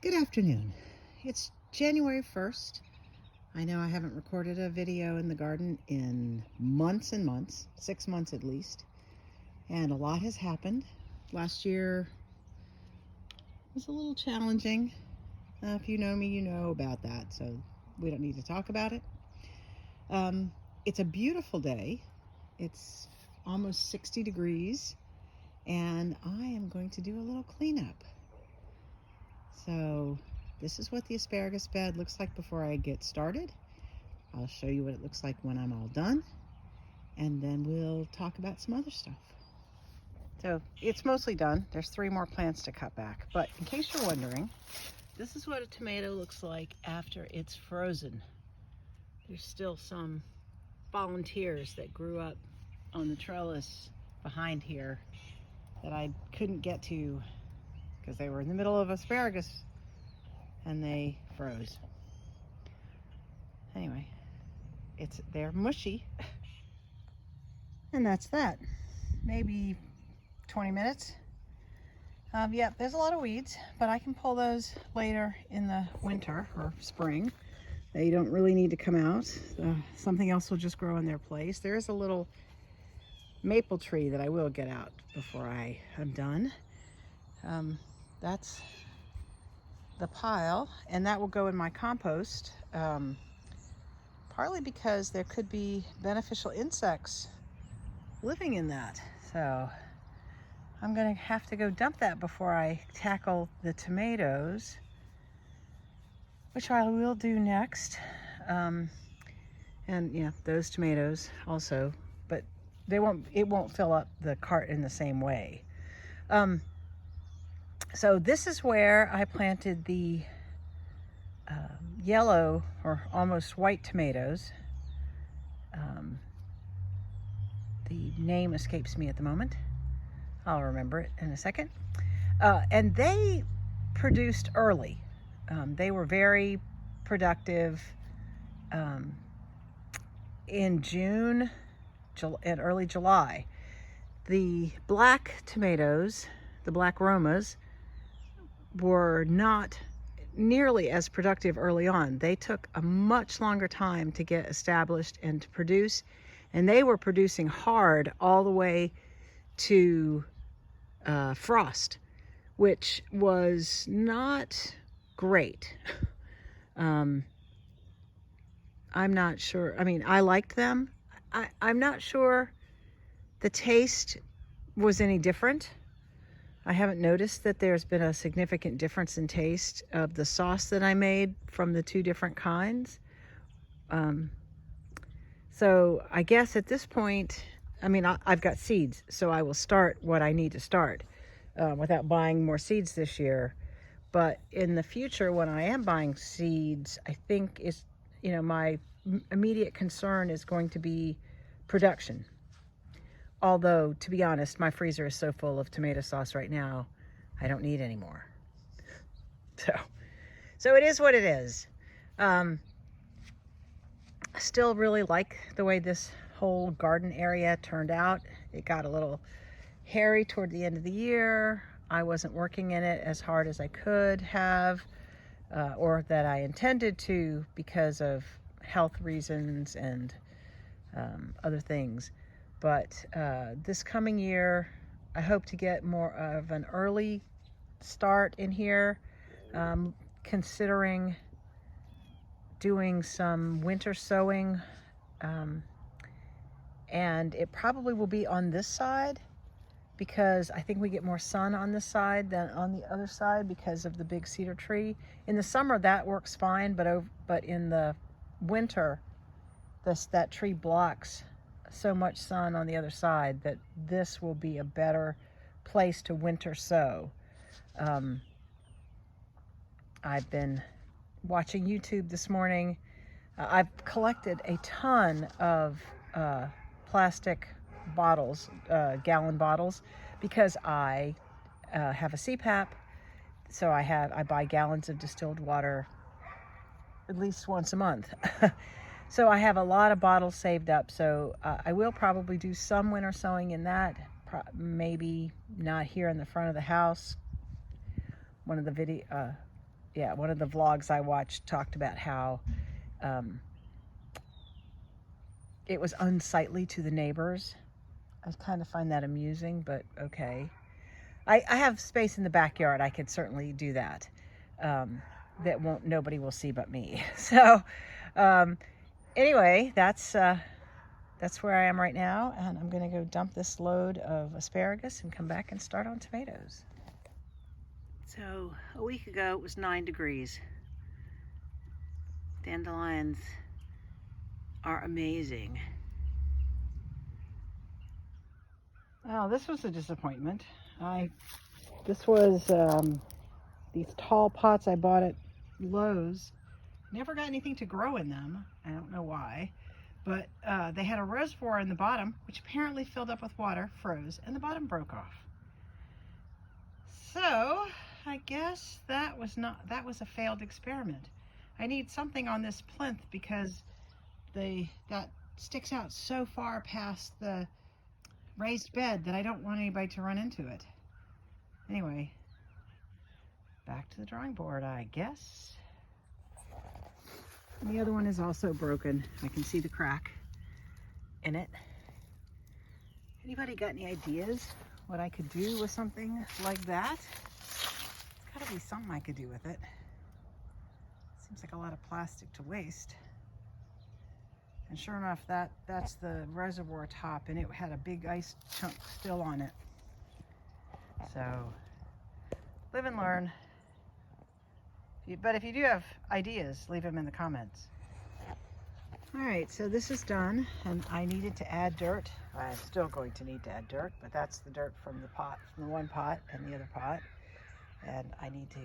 Good afternoon. It's January 1st. I know I haven't recorded a video in the garden in months and months, 6 months at least, and a lot has happened. Last year was a little challenging. If you know me, you know about that, so we don't need to talk about it. It's a beautiful day. It's almost 60 degrees, and I am going to do a little cleanup. So this is what the asparagus bed looks like before I get started. I'll show you what it looks like when I'm all done, and then we'll talk about some other stuff. So it's mostly done. There's 3 more plants to cut back, but in case you're wondering, this is what a tomato looks like after it's frozen. There's still some volunteers that grew up on the trellis behind here that I couldn't get to because they were in the middle of asparagus and they froze. Anyway, they're mushy. And that's that. Maybe 20 minutes. Yeah, there's a lot of weeds, but I can pull those later in the winter or spring. They don't really need to come out. Something else will just grow in their place. There's a little maple tree that I will get out before I am done. That's the pile, and that will go in my compost, partly because there could be beneficial insects living in that. So I'm gonna have to go dump that before I tackle the tomatoes, which I will do next. And yeah, those tomatoes also, but it won't fill up the cart in the same way. So this is where I planted the yellow or almost white tomatoes. The name escapes me at the moment. I'll remember it in a second. And they produced early. They were very productive in June and early July. The black tomatoes, the black Romas, were not nearly as productive early on. They took a much longer time to get established and to produce, and they were producing hard all the way to frost, which was not great. I'm not sure. I mean, I liked them. I'm not sure the taste was any different. I haven't noticed that there's been a significant difference in taste of the sauce that I made from the 2 different kinds. So I guess at this point, I mean, I've got seeds, so I will start what I need to start without buying more seeds this year. But in the future, when I am buying seeds, I think my immediate concern is going to be production. Although, to be honest, my freezer is so full of tomato sauce right now, I don't need any more. So it is what it is. I still really like the way this whole garden area turned out. It got a little hairy toward the end of the year. I wasn't working in it as hard as I could have, or that I intended to because of health reasons and other things. But this coming year, I hope to get more of an early start in here, considering doing some winter sowing, and it probably will be on this side because I think we get more sun on this side than on the other side because of the big cedar tree. In the summer, that works fine, but in the winter, that tree blocks so much sun on the other side that this will be a better place to winter sow. I've been watching YouTube this morning. I've collected a ton of plastic bottles, gallon bottles, because I have a CPAP. So I buy gallons of distilled water at least once a month. So I have a lot of bottles saved up. So I will probably do some winter sowing in that. Maybe not here in the front of the house. One of the yeah, one of the vlogs I watched talked about how it was unsightly to the neighbors. I kind of find that amusing, but okay. I have space in the backyard. I could certainly do that. That nobody will see but me. So anyway, that's where I am right now, and I'm gonna go dump this load of asparagus and come back and start on tomatoes. So a week ago it was 9 degrees. Dandelions are amazing. Well, this was a disappointment. This was these tall pots I bought at Lowe's. Never got anything to grow in them. I don't know why. But they had a reservoir in the bottom, which apparently filled up with water, froze, and the bottom broke off. So I guess that was a failed experiment. I need something on this plinth because that sticks out so far past the raised bed that I don't want anybody to run into it. Anyway, back to the drawing board, I guess. And the other one is also broken. I can see the crack in it. Anybody got any ideas what I could do with something like that? There's gotta be something I could do with it. Seems like a lot of plastic to waste. And sure enough, that's the reservoir top, and it had a big ice chunk still on it. So, live and learn. But if you do have ideas, leave them in the comments. All right, so this is done, and I needed to add dirt. I'm still going to need to add dirt, but that's the dirt from the pot, from the one pot and the other pot. And I need to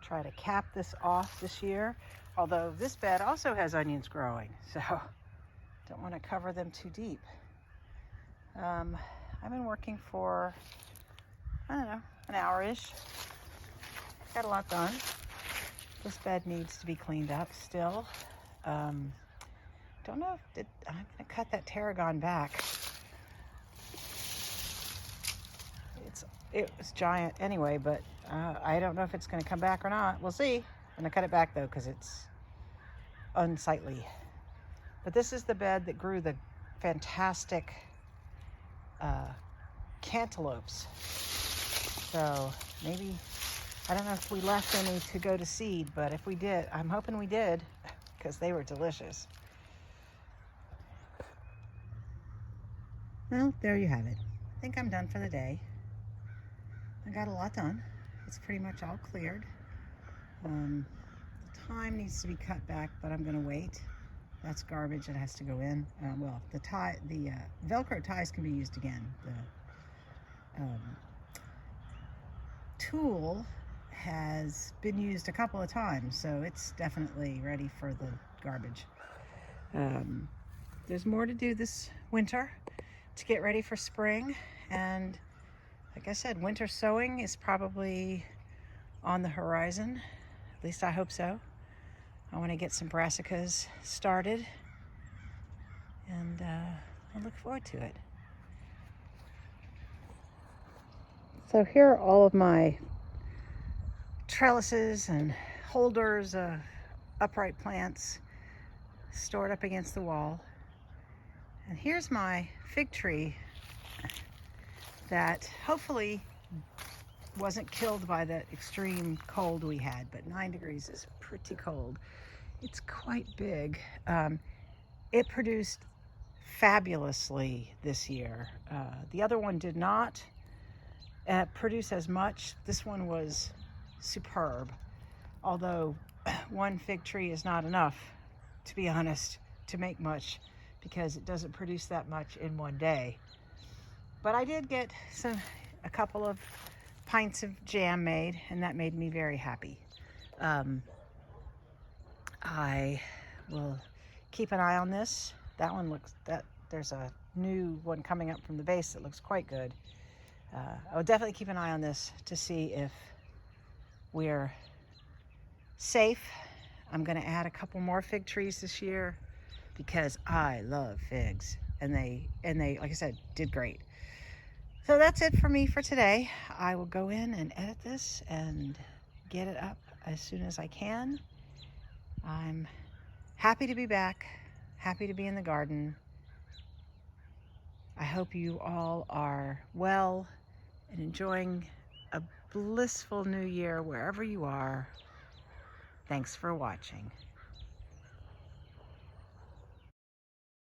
try to cap this off this year. Although this bed also has onions growing, so don't want to cover them too deep. I've been working for, I don't know, an hour-ish. Got a lot done. This bed needs to be cleaned up still. Don't know if I'm gonna cut that tarragon back. It was giant anyway, but I don't know if it's gonna come back or not. We'll see. I'm gonna cut it back though because it's unsightly. But this is the bed that grew the fantastic cantaloupes. So maybe, I don't know if we left any to go to seed, but if we did, I'm hoping we did because they were delicious. Well, there you have it. I think I'm done for the day. I got a lot done. It's pretty much all cleared. The thyme needs to be cut back, but I'm going to wait. That's garbage. It has to go in. Well, the Velcro ties can be used again. The tool has been used a couple of times, so it's definitely ready for the garbage. There's more to do this winter to get ready for spring, and like I said, winter sowing is probably on the horizon. At least I hope so. I want to get some brassicas started, and I look forward to it. So here are all of my trellises and holders of upright plants stored up against the wall. And here's my fig tree that hopefully wasn't killed by that extreme cold we had, but 9 degrees is pretty cold. It's quite big. It produced fabulously this year. The other one did not produce as much. This one was superb, although one fig tree is not enough, to be honest, to make much, because it doesn't produce that much in one day. But I did get a couple of pints of jam made, and that made me very happy. I will keep an eye on this. That one there's a new one coming up from the base that looks quite good. I will definitely keep an eye on this to see if we're safe. I'm going to add a couple more fig trees this year because I love figs, and they, like I said, did great. So that's it for me for today. I will go in and edit this and get it up as soon as I can. I'm happy to be back, happy to be in the garden. I hope you all are well and enjoying a blissful new year wherever you are. Thanks for watching.